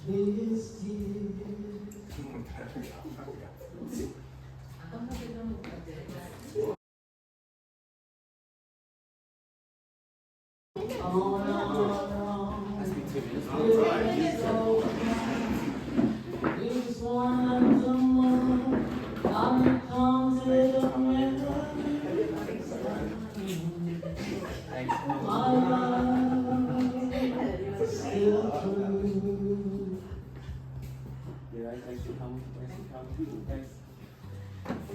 his tears. Oh, no, he's one of the more uncounted of memories. My love is still true.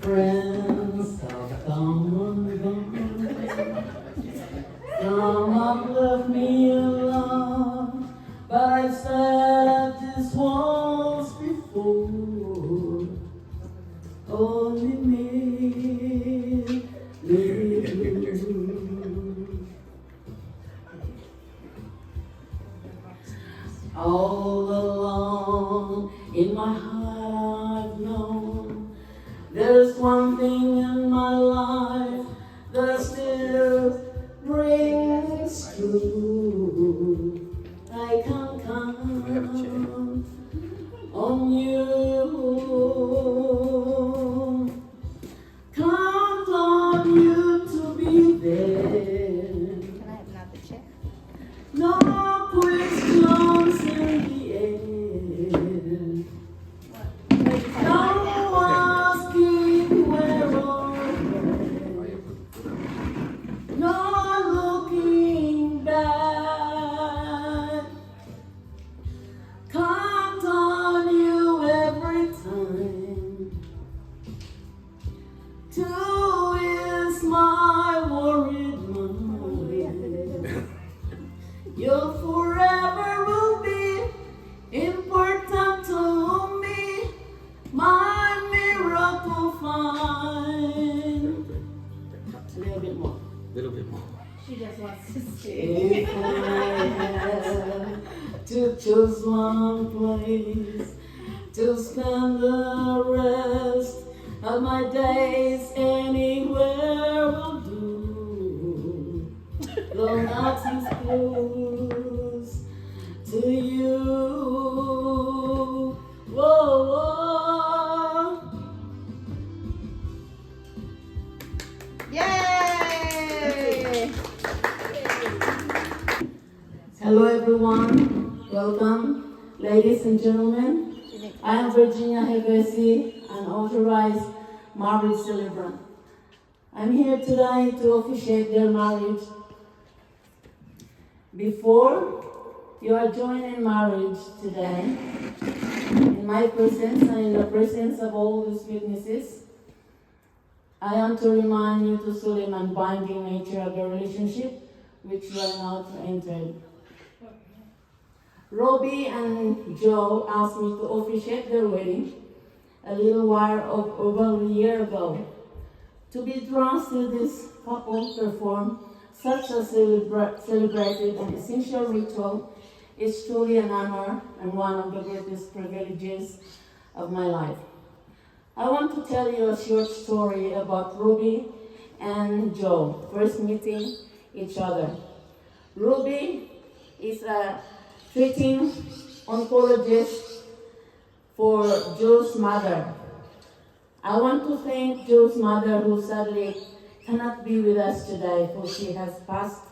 Friends have come and gone. Some have left me alone, but I said this once before. Only me with you. All along in my heart I've known there's one thing in my life that still rings true. I can count on you. Count on you to be there. Can I have another chair? No questions in the air. No asking where or when. No looking back. Count on you every time. Two is my worried mind. You forever will be important to me, my miracle find. A little bit more. She just wants to If I had to choose one place to spend the rest of my days, anywhere will do. Though nothing's close to you. Whoa, whoa. Yay! Hello everyone, welcome, ladies and gentlemen. I am Virginia Hevesi, an authorized marriage celebrant. I'm here today to officiate their marriage. Before you are joined in marriage today, in my presence and in the presence of all these witnesses, I want to remind you the solemn and binding nature of the relationship which you are now to enter. Robbie and Joe asked me to officiate their wedding a little while over a year ago. To be drawn to this couple perform such a celebrated and essential ritual is truly an honor and one of the greatest privileges of my life. I want to tell you a short story about Ruby and Joe first meeting each other. Ruby is a treating oncologist for Joe's mother. I want to thank Joe's mother, who sadly cannot be with us today, for she has passed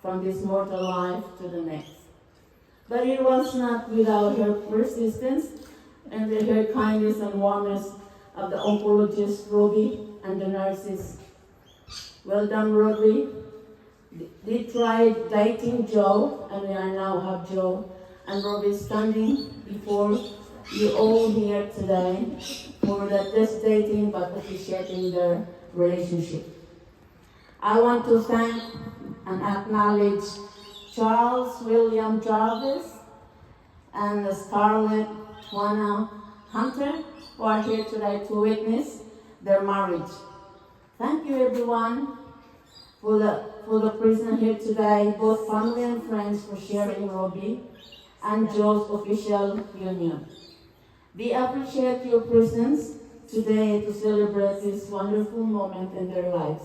from this mortal life to the next. But it was not without her persistence and her kindness and warmness of the oncologist, Ruby, and the nurses. Well done, Ruby. They tried dating Joe, and we are now have Joe and Ruby standing before you all here today for not just dating but appreciating their relationship. I want to thank and acknowledge Charles William Jarvis and Scarlett Juana Hunter, who are here today to witness their marriage. Thank you everyone for the presence here today, both family and friends, for sharing Robbie and Joe's official union. We appreciate your presence today to celebrate this wonderful moment in their lives.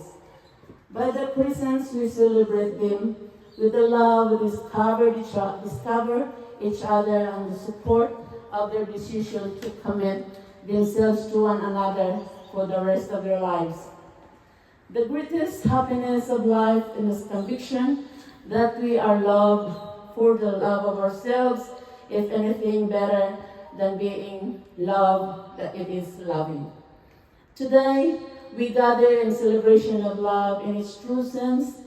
By the presence, we celebrate them with the love we discover each other and the support of their decision to commit themselves to one another for the rest of their lives. The greatest happiness of life is conviction that we are loved for the love of ourselves, if anything better than being loved, that it is loving. Today, we gather in celebration of love in its true sense.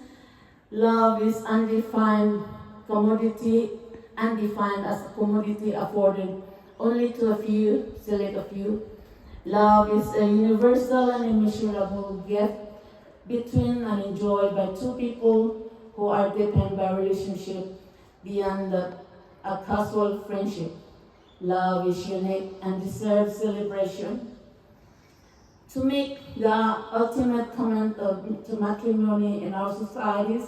Love is undefined as a commodity afforded only to a few, select a few. Love is a universal and immeasurable gift between and enjoyed by two people who are deepened by relationship beyond a casual friendship. Love is unique and deserves celebration. To make the ultimate comment to matrimony in our society's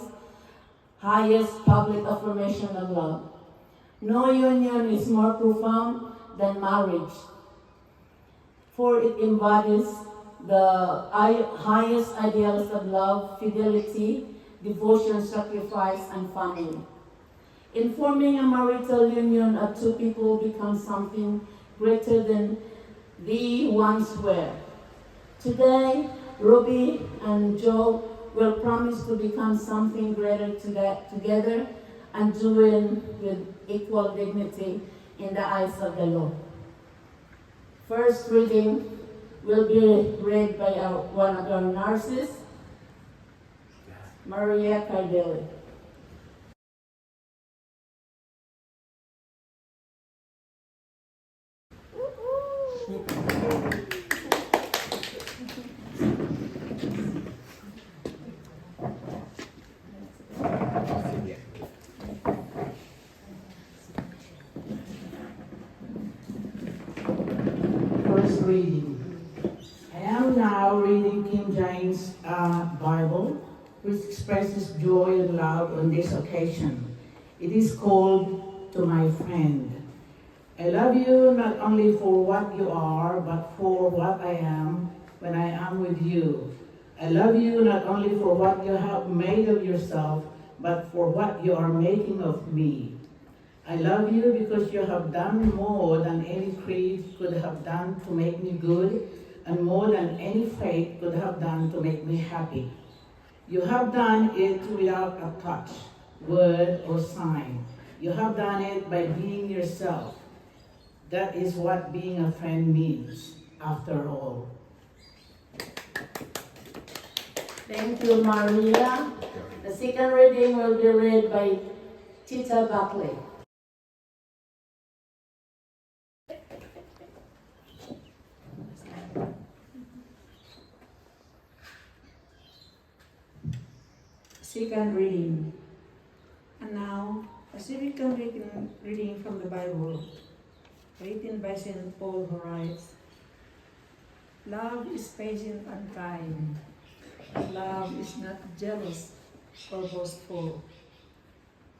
highest public affirmation of love. No union is more profound than marriage, for it embodies the highest ideals of love, fidelity, devotion, sacrifice, and family. In forming a marital union of two people becomes something greater than they once were. Today, Ruby and Joe will promise to become something greater together and do it with equal dignity in the eyes of the Lord. First reading will be read by one of our nurses, Maria Cardelli. First reading. I am now reading King James Bible, which expresses joy and love on this occasion. It is called To My Friend. I love you not only for what you are, but for what I am when I am with you. I love you not only for what you have made of yourself, but for what you are making of me. I love you because you have done more than any creed could have done to make me good, and more than any faith could have done to make me happy. You have done it without a touch, word, or sign. You have done it by being yourself. That is what being a friend means, after all. Thank you, Maria. The second reading will be read by Tita Buckley. Second reading. And now, a second reading from the Bible, written by St. Paul, who writes, Love is patient and kind. Love is not jealous or boastful.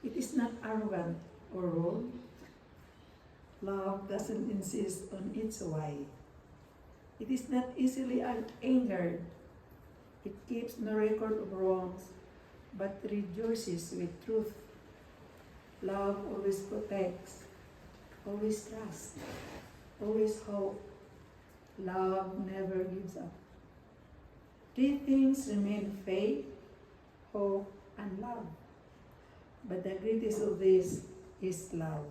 It is not arrogant or rude. Love doesn't insist on its way. It is not easily angered. It keeps no record of wrongs, but rejoices with truth. Love always protects, always trusts, always hope. Love never gives up. Three things remain: faith, hope, and love. But the greatest of these is love.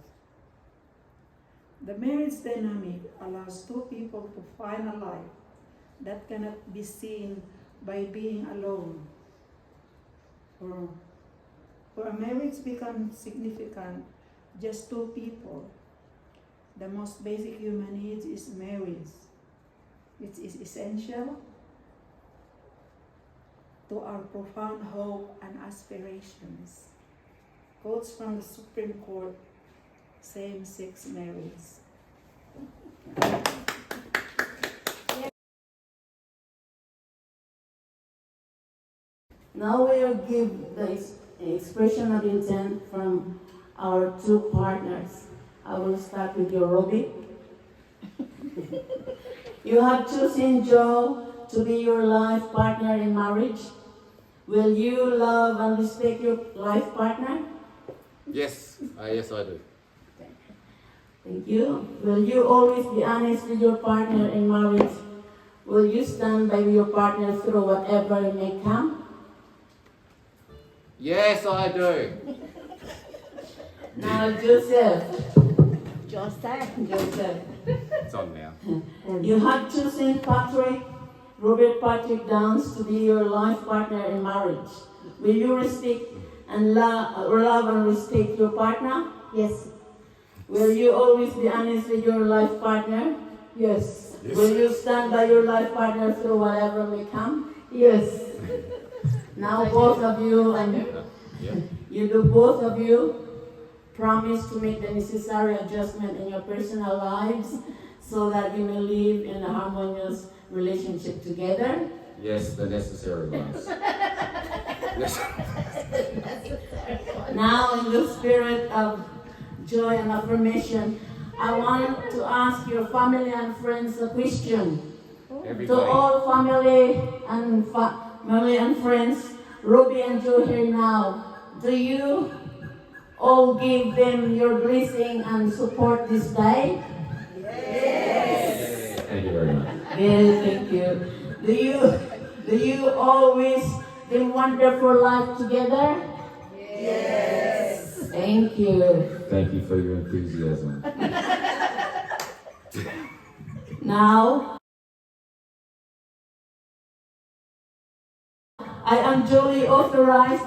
The marriage dynamic allows two people to find a life that cannot be seen by being alone. For a marriage becomes significant, just two people. The most basic human need is marriage, which is essential to our profound hope and aspirations. Quotes from the Supreme Court, same-sex marriage. Now we will give the expression of intent from our two partners. I will start with you, Robbie. You have chosen Joe to be your life partner in marriage. Will you love and respect your life partner? Yes, yes I do. Thank you. Will you always be honest with your partner in marriage? Will you stand by your partner through whatever may come? Yes, I do. Now, Joseph. Johnston. Joseph. It's on now. You have chosen Robert Patrick Downs, to be your life partner in marriage. Will you respect and love and respect your partner? Yes. Will you always be honest with your life partner? Yes. Will you stand by your life partner through whatever may come? Yes. Now both of you, both of you promise to make the necessary adjustment in your personal lives so that you may live in a harmonious relationship together. Yes, the necessary ones. Yes. Now, in the spirit of joy and affirmation, I want to ask your family and friends a question. To Everybody. all family and friends, Ruby and Joe here now, do you all give them your blessing and support this day? Yes. Thank you very much. Yes, thank you. Do you always them wonderful life together? Yes. Thank you. Thank you for your enthusiasm. Now, I am duly authorized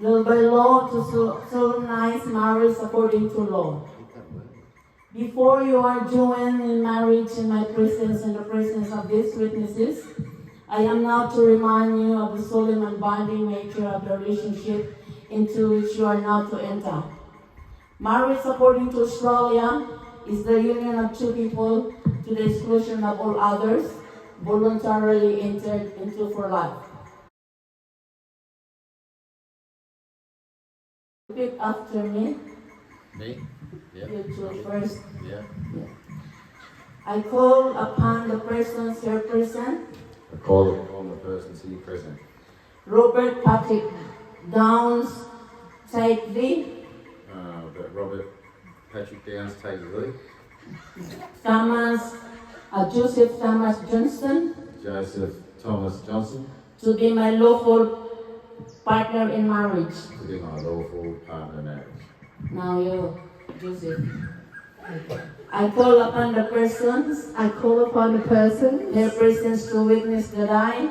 by law to solemnize marriage according to law. Before you are joined in marriage in my presence and the presence of these witnesses, I am now to remind you of the solemn and binding nature of the relationship into which you are now to enter. Marriage, according to Australia, is the union of two people to the exclusion of all others, voluntarily entered into for life. Repeat after me. Me? Yeah. You two first. Yeah. I call upon the persons here present, I call upon the persons here present. Robert Patrick Downs, take thee. That Robert Patrick Downs takes the lead. Joseph Thomas Johnston, Joseph Thomas Johnston to be my lawful partner in marriage. to be my lawful partner in marriage. Now you, Joseph. I call upon the persons, their presence to witness that I,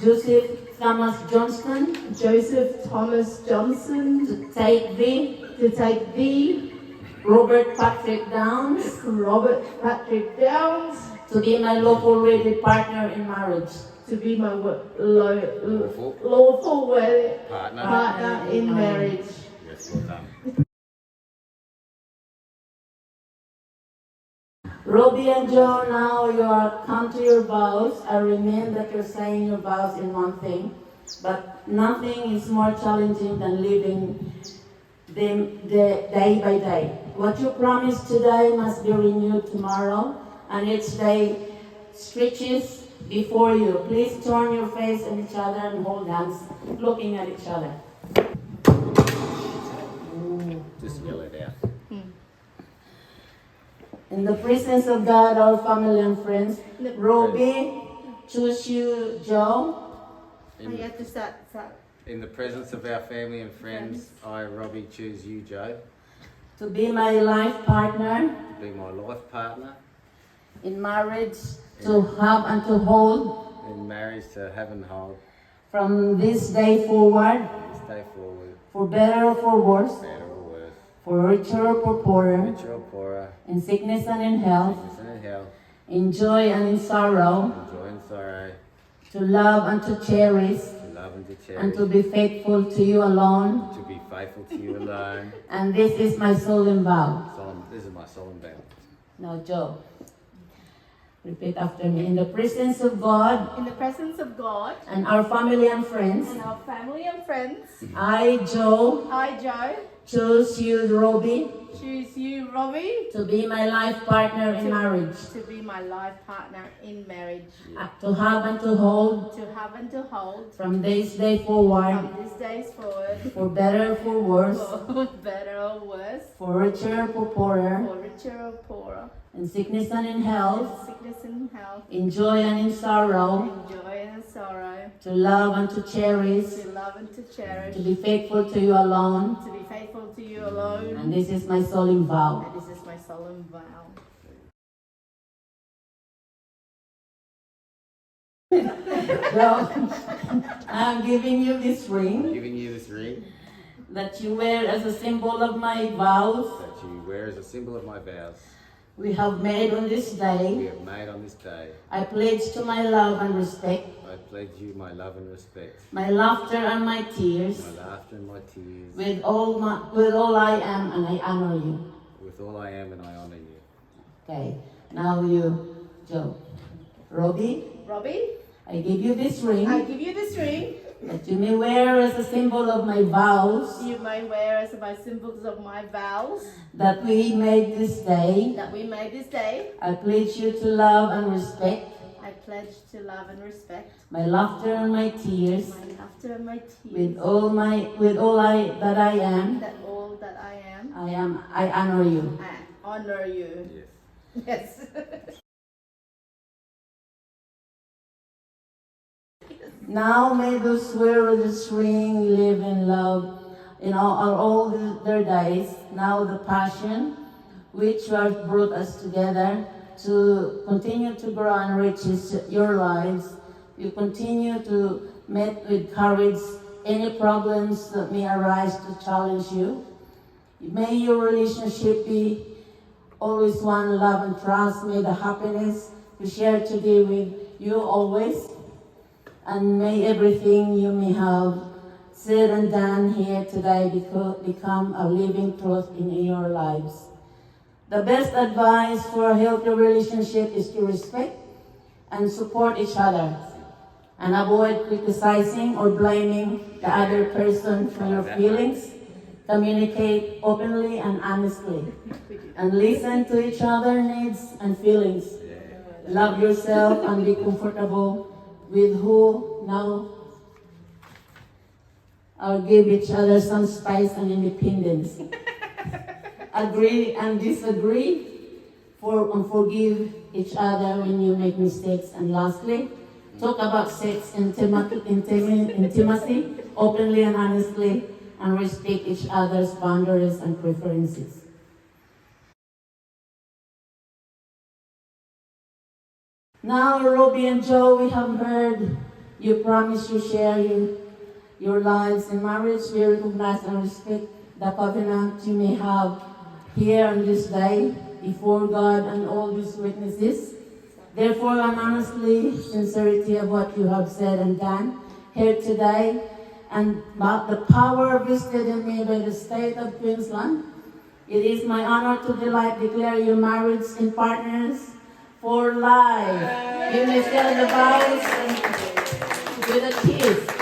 Joseph Thomas Johnston, to take thee, Robert Patrick Downs, to be my lawful wedded partner in marriage. To be my Lawful lawful wedded partner. partner in marriage. Yes, well done. Robbie and Joe, now you are come to your vows. I remember that you're saying your vows in one thing, but nothing is more challenging than living them day by day. What you promise today must be renewed tomorrow, and each day stretches before you. Please turn your face on each other and hold hands, looking at each other. Just yell it out. In the presence of God, our family and friends, Robbie, choose you, Joe. You have to start. In the presence of our family and friends, I, Robbie, choose you, Joe, To be my life partner to be my life partner in marriage, to have and to hold in marriage, to have and hold from this day forward, this day forward, for better or for worse, better or worse, for richer or for poorer, richer or poorer, in sickness and in health, sickness and in health, in joy and in sorrow, in joy and sorrow, to love and to cherish, to love and to cherish, and to be faithful to you alone. to be faithful to you alone. And this is my solemn vow. This is my solemn vow. Now, Joe, repeat after me. In the presence of God In the presence of God and our family and friends, and our family and friends, I, Joe, I, Joe, choose you, Robbie, choose you, Robbie, to be my life partner in marriage, to be my life partner in marriage, to have and to hold to have and to hold from this day forward, from these days forward, for better, for worse, for better or worse, for richer, for poorer, for richer or poorer, in sickness and in health, in sickness and health, in joy and in sorrow, in joy and sorrow, to love and to cherish, to love and to cherish, to be faithful to you alone. to be faithful to you alone. And this is my solemn vow. And this is my solemn vow. So, I'm giving you this ring Giving you this ring that you wear as a symbol of my vows that you wear as a symbol of my vows we have made on this we day. have made on this day. I pledge to my love and respect, I pledge you my love and respect, my laughter and my tears, my laughter and my tears, with all I am, and I honor you. with all I am, and I honor you. Okay, now you, Joe. Robbie, Robbie, I give you this I ring give you this ring. that you may wear as a symbol of my vows You may wear as my symbols of my vows that we made this day. that we made this day. I pledge you to love and respect, I pledge to love and respect my laughter and my tears, my laughter and my tears. with all that I am. That all that I I honor you. I honor you. Yes. Yes. Now may those who wear this ring live in love in all their days. Now the passion which has brought us together to continue to grow and enriches your lives. You continue to meet with courage any problems that may arise to challenge you. May your relationship be always one love and trust. May the happiness we share today with you always. And may everything you may have said and done here today become a living truth in your lives. The best advice for a healthy relationship is to respect and support each other and avoid criticizing or blaming the other person for your feelings. Communicate openly and honestly and listen to each other's needs and feelings. Love yourself and be comfortable with who now give each other some space and independence. Agree and disagree and forgive each other when you make mistakes. And lastly, talk about sex intimacy openly and honestly, and respect each other's boundaries and preferences. Now, Robbie and Joe, we have heard you promise to share your lives in marriage. We recognize and respect the covenant you may have here on this day before God and all these witnesses. Therefore, and honestly, sincerity of what you have said and done here today, and the power vested in me by the state of Queensland, it is my honor to declare you married in partners for life. You may say the vows with a kiss.